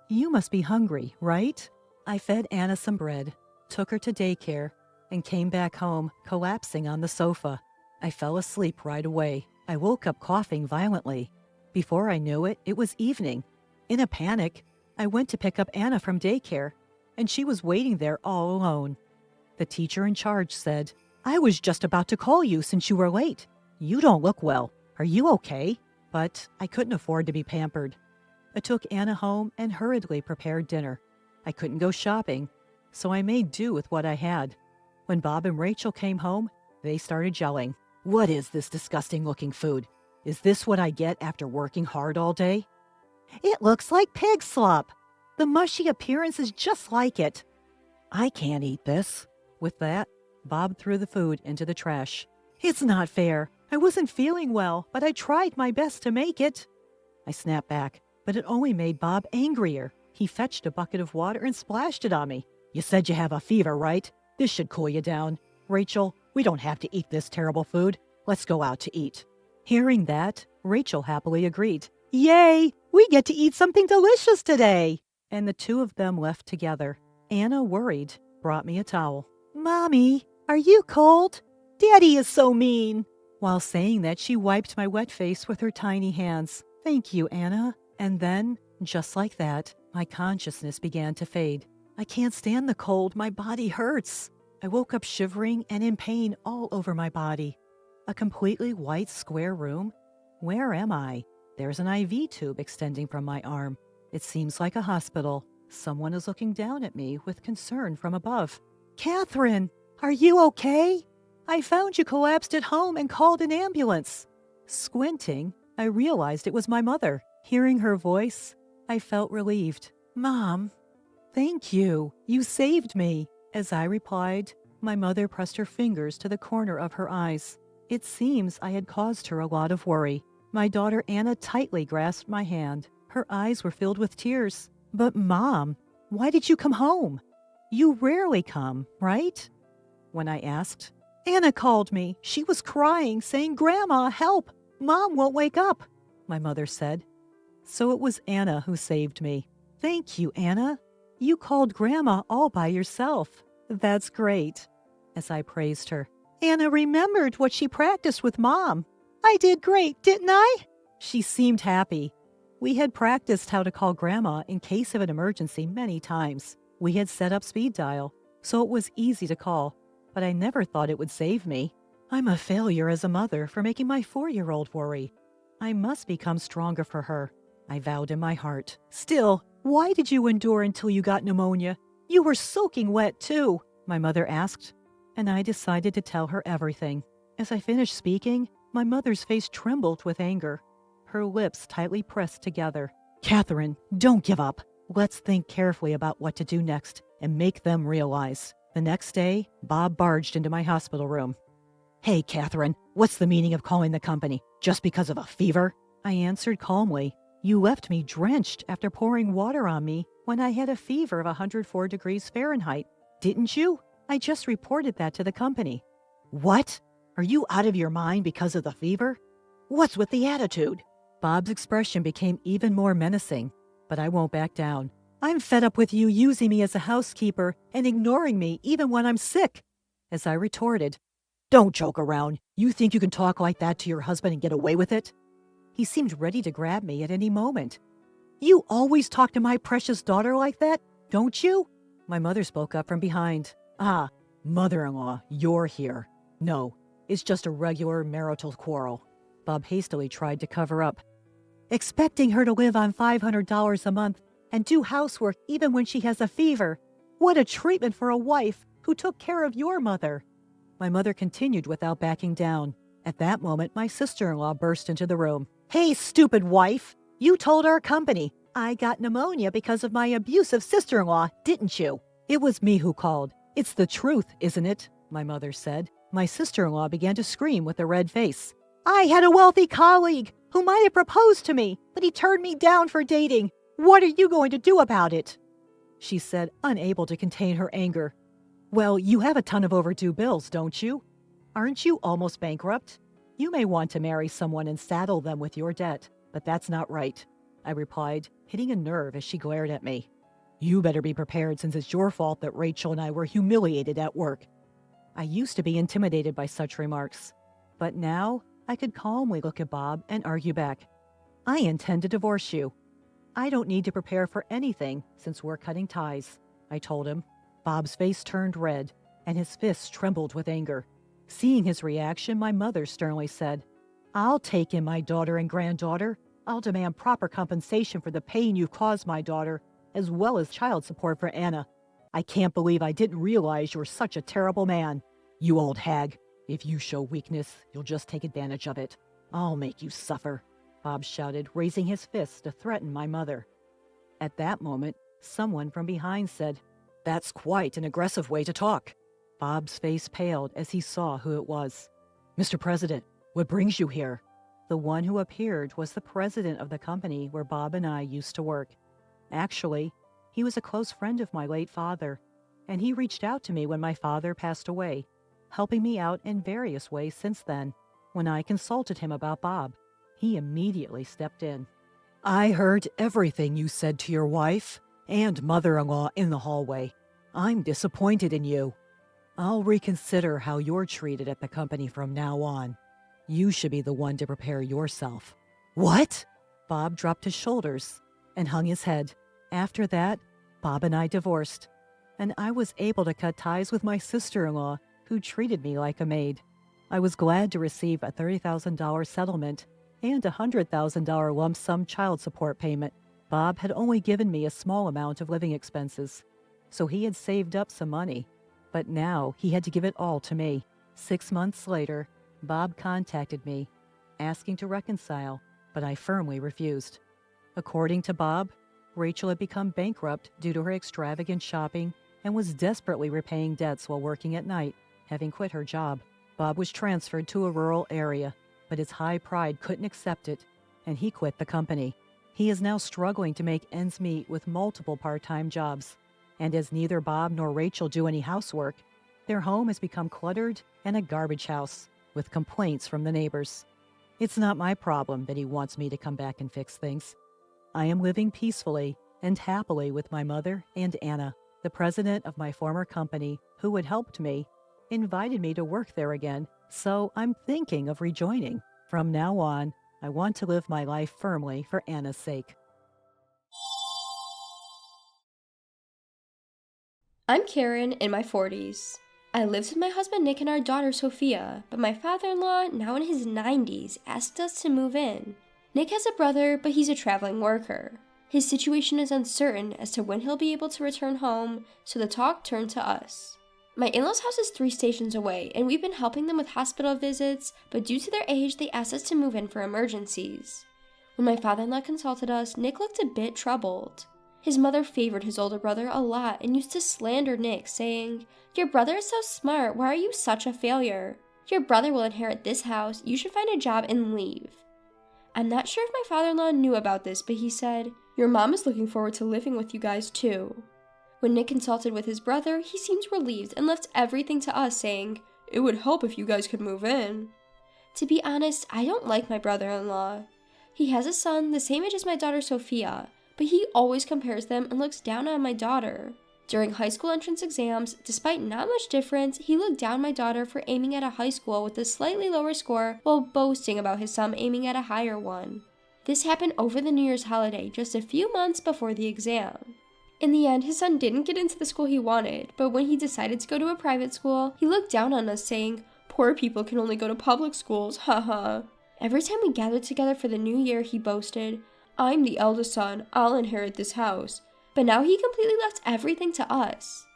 You must be hungry, right?" I fed Anna some bread, took her to daycare, and came back home, collapsing on the sofa. I fell asleep right away. I woke up coughing violently. Before I knew it, it was evening. In a panic, I went to pick up Anna from daycare, and she was waiting there all alone. The teacher in charge said, "I was just about to call you since you were late. You don't look well. Are you okay?" But I couldn't afford to be pampered. I took Anna home and hurriedly prepared dinner. I couldn't go shopping, so I made do with what I had. When Bob and Rachel came home, they started yelling. What is this disgusting-looking food? Is this what I get after working hard all day? It looks like pig slop. The mushy appearance is just like it. I can't eat this. With that, Bob threw the food into the trash. It's not fair. I wasn't feeling well, but I tried my best to make it. I snapped back, but it only made Bob angrier. He fetched a bucket of water and splashed it on me. You said you have a fever, right? This should cool you down. Rachel, we don't have to eat this terrible food. Let's go out to eat. Hearing that, Rachel happily agreed. Yay! We get to eat something delicious today! And the two of them left together. Anna, worried, brought me a towel. Mommy, are you cold? Daddy is so mean. While saying that, she wiped my wet face with her tiny hands. Thank you, Anna. And then, just like that, my consciousness began to fade. I can't stand the cold. My body hurts. I woke up shivering and in pain all over my body. A completely white square room? Where am I? There's an IV tube extending from my arm. It seems like a hospital. Someone is looking down at me with concern from above. Catherine, are you okay? I found you collapsed at home and called an ambulance. Squinting, I realized it was my mother. Hearing her voice, I felt relieved. Mom, thank you. You saved me. As I replied, my mother pressed her fingers to the corner of her eyes. It seems I had caused her a lot of worry. My daughter Anna tightly grasped my hand. Her eyes were filled with tears. But Mom, why did you come home? You rarely come, right? When I asked, Anna called me. She was crying, saying, Grandma, help! Mom won't wake up, my mother said. So it was Anna who saved me. Thank you, Anna. You called Grandma all by yourself. That's great. As I praised her, Anna remembered what she practiced with Mom. I did great, didn't I? She seemed happy. We had practiced how to call Grandma in case of an emergency many times. We had set up speed dial, so it was easy to call, but I never thought it would save me. I'm a failure as a mother for making my 4-year-old worry. I must become stronger for her, I vowed in my heart. Still, why did you endure until you got pneumonia? You were soaking wet, too, my mother asked, and I decided to tell her everything. As I finished speaking, my mother's face trembled with anger. Her lips tightly pressed together. Catherine, don't give up. Let's think carefully about what to do next and make them realize. The next day, Bob barged into my hospital room. Hey, Catherine, what's the meaning of calling the company? Just because of a fever? I answered calmly. You left me drenched after pouring water on me when I had a fever of 104 degrees Fahrenheit, didn't you? I just reported that to the company. What? Are you out of your mind because of the fever? What's with the attitude? Bob's expression became even more menacing, but I won't back down. I'm fed up with you using me as a housekeeper and ignoring me even when I'm sick. As I retorted, Don't joke around. You think you can talk like that to your husband and get away with it? He seemed ready to grab me at any moment. You always talk to my precious daughter like that, don't you? My mother spoke up from behind. Ah, mother-in-law, you're here. No, it's just a regular marital quarrel. Bob hastily tried to cover up. Expecting her to live on $500 a month and do housework even when she has a fever. What a treatment for a wife who took care of your mother. My mother continued without backing down. At that moment, my sister-in-law burst into the room. Hey, stupid wife! You told our company I got pneumonia because of my abusive sister-in-law, didn't you? It was me who called. It's the truth, isn't it? My mother said. My sister-in-law began to scream with a red face. I had a wealthy colleague who might have proposed to me, but he turned me down for dating. What are you going to do about it? She said, unable to contain her anger. Well, you have a ton of overdue bills, don't you? Aren't you almost bankrupt? You may want to marry someone and saddle them with your debt, but that's not right, I replied, hitting a nerve as she glared at me. You better be prepared since it's your fault that Rachel and I were humiliated at work. I used to be intimidated by such remarks, but now I could calmly look at Bob and argue back. I intend to divorce you. I don't need to prepare for anything since we're cutting ties, I told him. Bob's face turned red, and his fists trembled with anger. Seeing his reaction, my mother sternly said, I'll take in my daughter and granddaughter. I'll demand proper compensation for the pain you've caused my daughter, as well as child support for Anna. I can't believe I didn't realize you're such a terrible man. You old hag. If you show weakness, you'll just take advantage of it. I'll make you suffer, Bob shouted, raising his fist to threaten my mother. At that moment, someone from behind said, "That's quite an aggressive way to talk." Bob's face paled as he saw who it was. "Mr. President, what brings you here?" The one who appeared was the president of the company where Bob and I used to work. Actually, he was a close friend of my late father, and he reached out to me when my father passed away, helping me out in various ways since then. When I consulted him about Bob, he immediately stepped in. "I heard everything you said to your wife and mother-in-law in the hallway. I'm disappointed in you. I'll reconsider how you're treated at the company from now on. You should be the one to prepare yourself." "What?" Bob dropped his shoulders and hung his head. After that, Bob and I divorced, and I was able to cut ties with my sister-in-law, who treated me like a maid. I was glad to receive a $30,000 settlement and a $100,000 lump sum child support payment. Bob had only given me a small amount of living expenses, so he had saved up some money, but now he had to give it all to me. 6 months later, Bob contacted me, asking to reconcile, but I firmly refused. According to Bob, Rachel had become bankrupt due to her extravagant shopping and was desperately repaying debts while working at night, having quit her job. Bob was transferred to a rural area, but his high pride couldn't accept it, and he quit the company. He is now struggling to make ends meet with multiple part-time jobs, and as neither Bob nor Rachel do any housework, their home has become cluttered and a garbage house, with complaints from the neighbors. It's not my problem that he wants me to come back and fix things. I am living peacefully and happily with my mother and Anna. The president of my former company, who had helped me, invited me to work there again, so I'm thinking of rejoining. From now on, I want to live my life firmly for Anna's sake. I'm Karen, in my 40s. I lived with my husband Nick and our daughter Sophia, but my father-in-law, now in his 90s, asked us to move in. Nick has a brother, but he's a traveling worker. His situation is uncertain as to when he'll be able to return home, so the talk turned to us. My in-laws' house is 3 stations away, and we've been helping them with hospital visits, but due to their age, they asked us to move in for emergencies. When my father-in-law consulted us, Nick looked a bit troubled. His mother favored his older brother a lot and used to slander Nick, saying, "Your brother is so smart, why are you such a failure? Your brother will inherit this house, you should find a job and leave." I'm not sure if my father-in-law knew about this, but he said, "Your mom is looking forward to living with you guys too." When Nick consulted with his brother, he seemed relieved and left everything to us, saying, "It would help if you guys could move in." To be honest, I don't like my brother-in-law. He has a son the same age as my daughter Sophia, but he always compares them and looks down on my daughter. During high school entrance exams, despite not much difference, he looked down my daughter for aiming at a high school with a slightly lower score while boasting about his son aiming at a higher one. This happened over the New Year's holiday, just a few months before the exam. In the end, his son didn't get into the school he wanted, but when he decided to go to a private school, he looked down on us saying, "Poor people can only go to public schools, haha." Every time we gathered together for the new year, he boasted, "I'm the eldest son, I'll inherit this house." But now he completely left everything to us.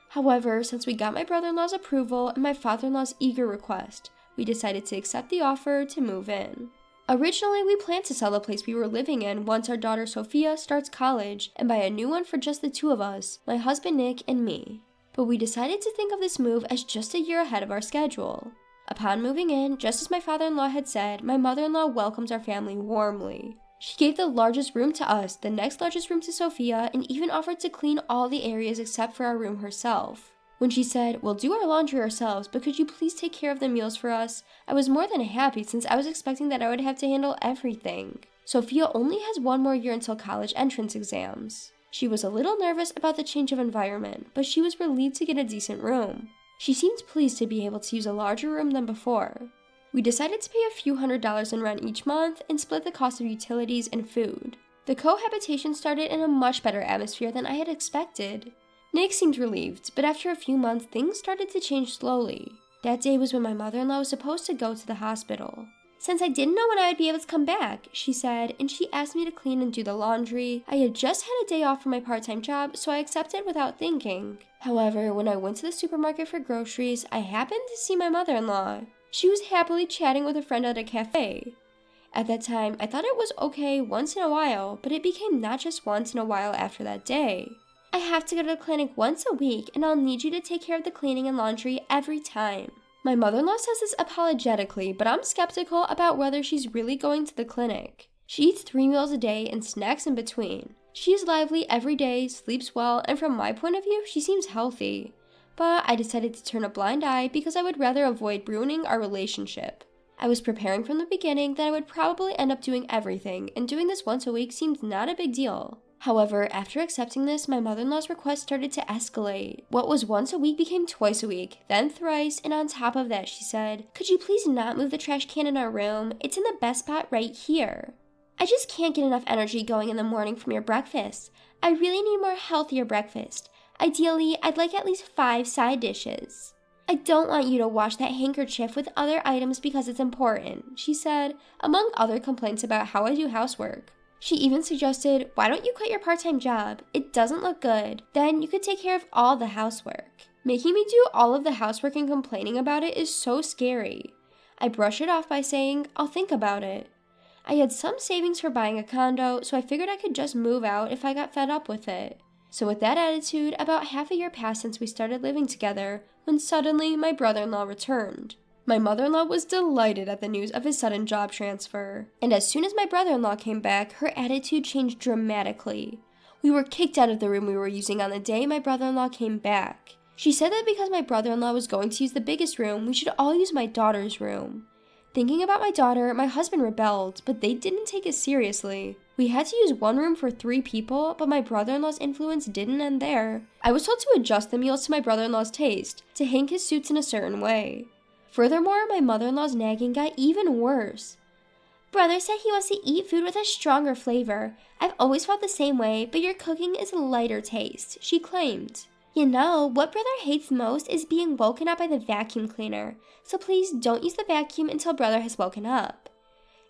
However, since we got my brother-in-law's approval and my father-in-law's eager request, we decided to accept the offer to move in. Originally, we planned to sell the place we were living in once our daughter Sophia starts college and buy a new one for just the 2 of us, my husband Nick and me. But we decided to think of this move as just a year ahead of our schedule. Upon moving in, just as my father-in-law had said, my mother-in-law welcomed our family warmly. She gave the largest room to us, the next largest room to Sophia, and even offered to clean all the areas except for our room herself. When she said, "We'll do our laundry ourselves, but could you please take care of the meals for us?" I was more than happy since I was expecting that I would have to handle everything. Sophia only has 1 more year until college entrance exams. She was a little nervous about the change of environment, but she was relieved to get a decent room. She seemed pleased to be able to use a larger room than before. We decided to pay a few $100s in rent each month and split the cost of utilities and food. The cohabitation started in a much better atmosphere than I had expected. Nick seemed relieved, but after a few months, things started to change slowly. That day was when my mother-in-law was supposed to go to the hospital. Since I didn't know when I would be able to come back, she said, and she asked me to clean and do the laundry. I had just had a day off from my part-time job, so I accepted without thinking. However, when I went to the supermarket for groceries, I happened to see my mother-in-law. She was happily chatting with a friend at a cafe. At that time, I thought it was okay once in a while, but it became not just once in a while after that day. I have to go to the clinic once a week, and I'll need you to take care of the cleaning and laundry every time. My mother-in-law says this apologetically, but I'm skeptical about whether she's really going to the clinic. She eats 3 meals a day and snacks in between. She is lively every day, sleeps well, and from my point of view, she seems healthy. But I decided to turn a blind eye because I would rather avoid ruining our relationship. I was preparing from the beginning that I would probably end up doing everything, and doing this once a week seemed not a big deal. However, after accepting this, my mother-in-law's request started to escalate. What was once a week became twice a week, then thrice, and on top of that, she said, "Could you please not move the trash can in our room? It's in the best spot right here. I just can't get enough energy going in the morning from your breakfast. I really need more healthier breakfast. Ideally, I'd like at least 5 side dishes. I don't want you to wash that handkerchief with other items because it's important," she said, among other complaints about how I do housework. She even suggested, "Why don't you quit your part-time job? It doesn't look good. Then you could take care of all the housework." Making me do all of the housework and complaining about it is so scary. I brush it off by saying, "I'll think about it." I had some savings for buying a condo, so I figured I could just move out if I got fed up with it. So with that attitude, about half a year passed since we started living together, when suddenly my brother-in-law returned. My mother-in-law was delighted at the news of his sudden job transfer, and as soon as my brother-in-law came back, her attitude changed dramatically. We were kicked out of the room we were using on the day my brother-in-law came back. She said that because my brother-in-law was going to use the biggest room, we should all use my daughter's room. Thinking about my daughter, my husband rebelled, but they didn't take it seriously. We had to use one room for 3 people, but my brother-in-law's influence didn't end there. I was told to adjust the meals to my brother-in-law's taste, to hang his suits in a certain way. Furthermore, my mother-in-law's nagging got even worse. "Brother said he wants to eat food with a stronger flavor. I've always felt the same way, but your cooking is a lighter taste," she claimed. "You know, what brother hates most is being woken up by the vacuum cleaner, so please don't use the vacuum until brother has woken up."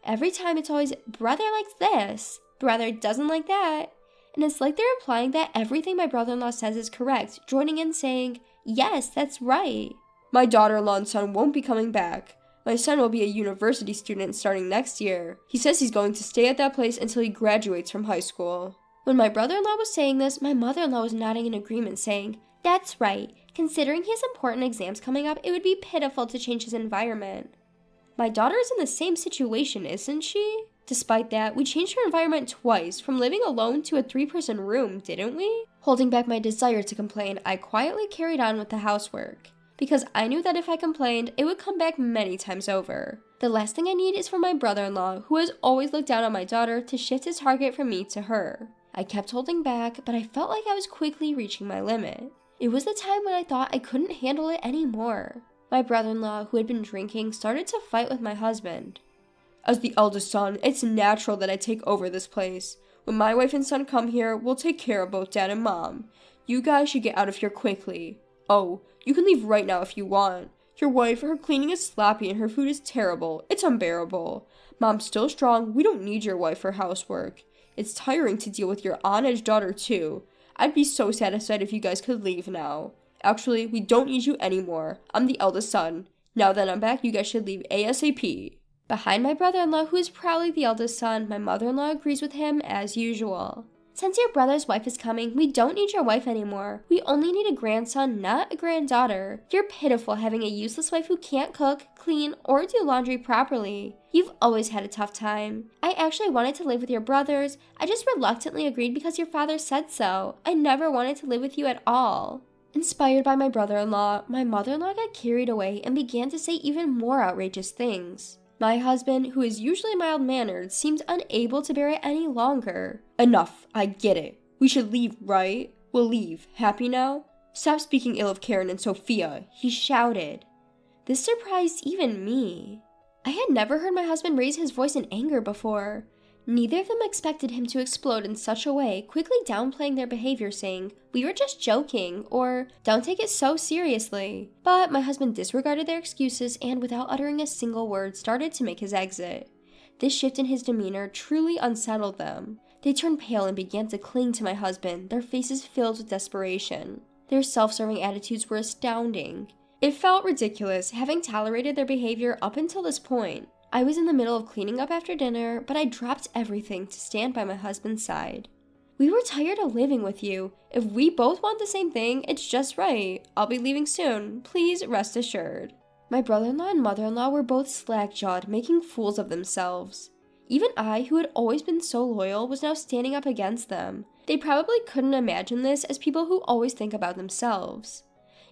Every time it's always, "Brother likes this, brother doesn't like that," and it's like they're implying that everything my brother-in-law says is correct, joining in saying, "Yes, that's right." "My daughter-in-law and son won't be coming back. My son will be a university student starting next year. He says he's going to stay at that place until he graduates from high school." When my brother-in-law was saying this, my mother-in-law was nodding in agreement, saying, "That's right. Considering he has important exams coming up, it would be pitiful to change his environment." My daughter is in the same situation, isn't she? Despite that, we changed her environment twice, from living alone to a 3-person room, didn't we? Holding back my desire to complain, I quietly carried on with the housework, because I knew that if I complained, it would come back many times over. The last thing I need is for my brother-in-law, who has always looked down on my daughter, to shift his target from me to her. I kept holding back, but I felt like I was quickly reaching my limit. It was the time when I thought I couldn't handle it anymore. My brother-in-law, who had been drinking, started to fight with my husband. "As the eldest son, it's natural that I take over this place. When my wife and son come here, we'll take care of both dad and mom. You guys should get out of here quickly. Oh, you can leave right now if you want. Your wife, her cleaning is sloppy and her food is terrible. It's unbearable. Mom's still strong. We don't need your wife for housework. It's tiring to deal with your on-edge daughter too. I'd be so satisfied if you guys could leave now. Actually, we don't need you anymore. I'm the eldest son. Now that I'm back, you guys should leave ASAP." Behind my brother-in-law, who is proudly the eldest son, my mother-in-law agrees with him as usual. "Since your brother's wife is coming, we don't need your wife anymore. We only need a grandson, not a granddaughter. You're pitiful having a useless wife who can't cook, clean, or do laundry properly. You've always had a tough time. I actually wanted to live with your brothers. I just reluctantly agreed because your father said so. I never wanted to live with you at all." Inspired by my brother-in-law, my mother-in-law got carried away and began to say even more outrageous things. My husband, who is usually mild-mannered, seemed unable to bear it any longer. "Enough, I get it. We should leave, right? We'll leave. Happy now? Stop speaking ill of Karen and Sophia," he shouted. This surprised even me. I had never heard my husband raise his voice in anger before. Neither of them expected him to explode in such a way, quickly downplaying their behavior, saying, "We were just joking," or "Don't take it so seriously." But my husband disregarded their excuses and, without uttering a single word, started to make his exit. This shift in his demeanor truly unsettled them. They turned pale and began to cling to my husband, their faces filled with desperation. Their self-serving attitudes were astounding. It felt ridiculous, having tolerated their behavior up until this point. I was in the middle of cleaning up after dinner, but I dropped everything to stand by my husband's side. "We were tired of living with you. If we both want the same thing, it's just right. I'll be leaving soon. Please rest assured." My brother-in-law and mother-in-law were both slack-jawed, making fools of themselves. Even I, who had always been so loyal, was now standing up against them. They probably couldn't imagine this as people who always think about themselves.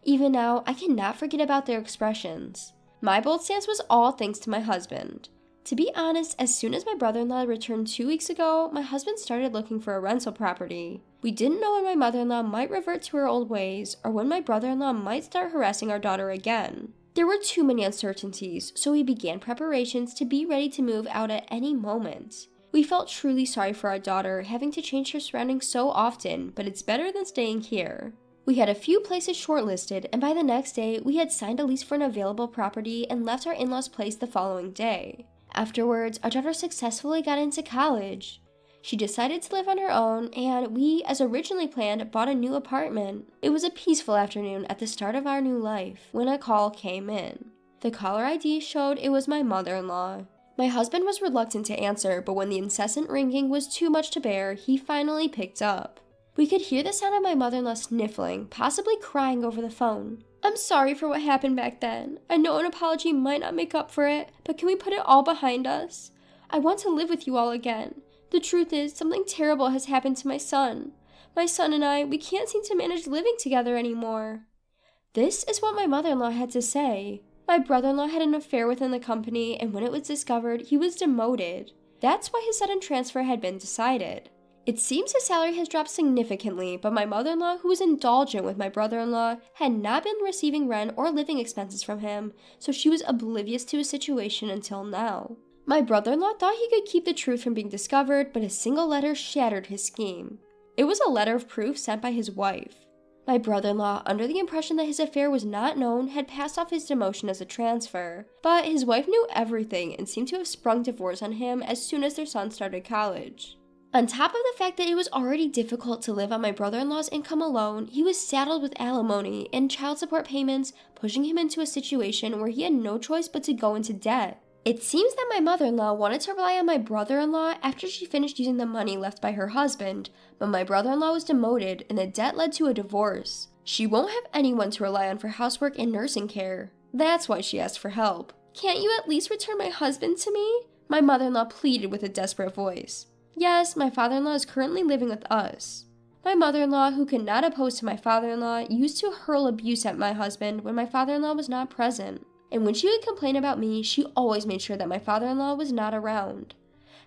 Even now, I cannot forget about their expressions. My bold stance was all thanks to my husband. To be honest, as soon as my brother-in-law returned 2 weeks ago, my husband started looking for a rental property. We didn't know when my mother-in-law might revert to her old ways, or when my brother-in-law might start harassing our daughter again. There were too many uncertainties, so we began preparations to be ready to move out at any moment. We felt truly sorry for our daughter, having to change her surroundings so often, but it's better than staying here. We had a few places shortlisted, and by the next day, we had signed a lease for an available property and left our in-laws' place the following day. Afterwards, our daughter successfully got into college. She decided to live on her own, and we, as originally planned, bought a new apartment. It was a peaceful afternoon at the start of our new life when a call came in. The caller ID showed it was my mother-in-law. My husband was reluctant to answer, but when the incessant ringing was too much to bear, he finally picked up. We could hear the sound of my mother-in-law sniffling, possibly crying over the phone. "I'm sorry for what happened back then. I know an apology might not make up for it, but can we put it all behind us? I want to live with you all again. The truth is, something terrible has happened to my son. My son and I, we can't seem to manage living together anymore." This is what my mother-in-law had to say. My brother-in-law had an affair within the company, and when it was discovered, he was demoted. That's why his sudden transfer had been decided. It seems his salary has dropped significantly, but my mother-in-law, who was indulgent with my brother-in-law, had not been receiving rent or living expenses from him, so she was oblivious to his situation until now. My brother-in-law thought he could keep the truth from being discovered, but a single letter shattered his scheme. It was a letter of proof sent by his wife. My brother-in-law, under the impression that his affair was not known, had passed off his demotion as a transfer, but his wife knew everything and seemed to have sprung divorce on him as soon as their son started college. On top of the fact that it was already difficult to live on my brother-in-law's income alone, he was saddled with alimony and child support payments, pushing him into a situation where he had no choice but to go into debt. It seems that my mother-in-law wanted to rely on my brother-in-law after she finished using the money left by her husband, but my brother-in-law was demoted and the debt led to a divorce. She won't have anyone to rely on for housework and nursing care. That's why she asked for help. "Can't you at least return my husband to me?" my mother-in-law pleaded with a desperate voice. Yes, my father-in-law is currently living with us. My mother-in-law, who could not oppose to my father-in-law, used to hurl abuse at my husband when my father-in-law was not present. And when she would complain about me, she always made sure that my father-in-law was not around.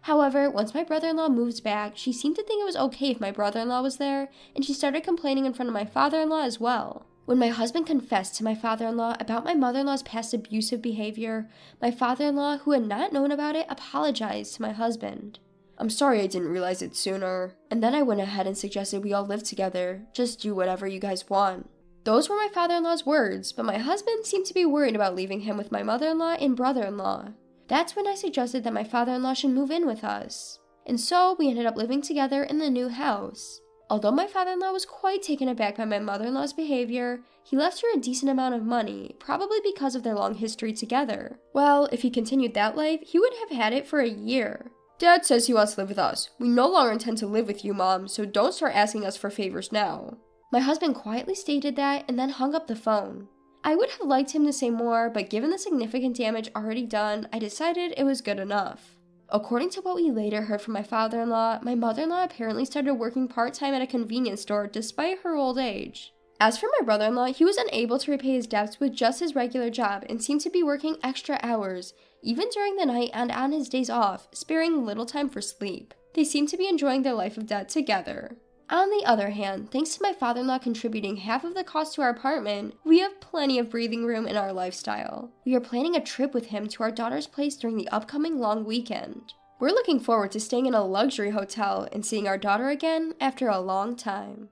However, once my brother-in-law moved back, she seemed to think it was okay if my brother-in-law was there, and she started complaining in front of my father-in-law as well. When my husband confessed to my father-in-law about my mother-in-law's past abusive behavior, my father-in-law, who had not known about it, apologized to my husband. "I'm sorry I didn't realize it sooner. And then I went ahead and suggested we all live together. Just do whatever you guys want." Those were my father-in-law's words, but my husband seemed to be worried about leaving him with my mother-in-law and brother-in-law. That's when I suggested that my father-in-law should move in with us. And so we ended up living together in the new house. Although my father-in-law was quite taken aback by my mother-in-law's behavior, he left her a decent amount of money, probably because of their long history together. Well, if he continued that life, he would have had it for a year. "Dad says he wants to live with us. We no longer intend to live with you, Mom, so don't start asking us for favors now." My husband quietly stated that and then hung up the phone. I would have liked him to say more, but given the significant damage already done, I decided it was good enough. According to what we later heard from my father-in-law, my mother-in-law apparently started working part-time at a convenience store despite her old age. As for my brother-in-law, he was unable to repay his debts with just his regular job and seemed to be working extra hours, even during the night and on his days off, sparing little time for sleep. They seemed to be enjoying their life of debt together. On the other hand, thanks to my father-in-law contributing half of the cost to our apartment, we have plenty of breathing room in our lifestyle. We are planning a trip with him to our daughter's place during the upcoming long weekend. We're looking forward to staying in a luxury hotel and seeing our daughter again after a long time.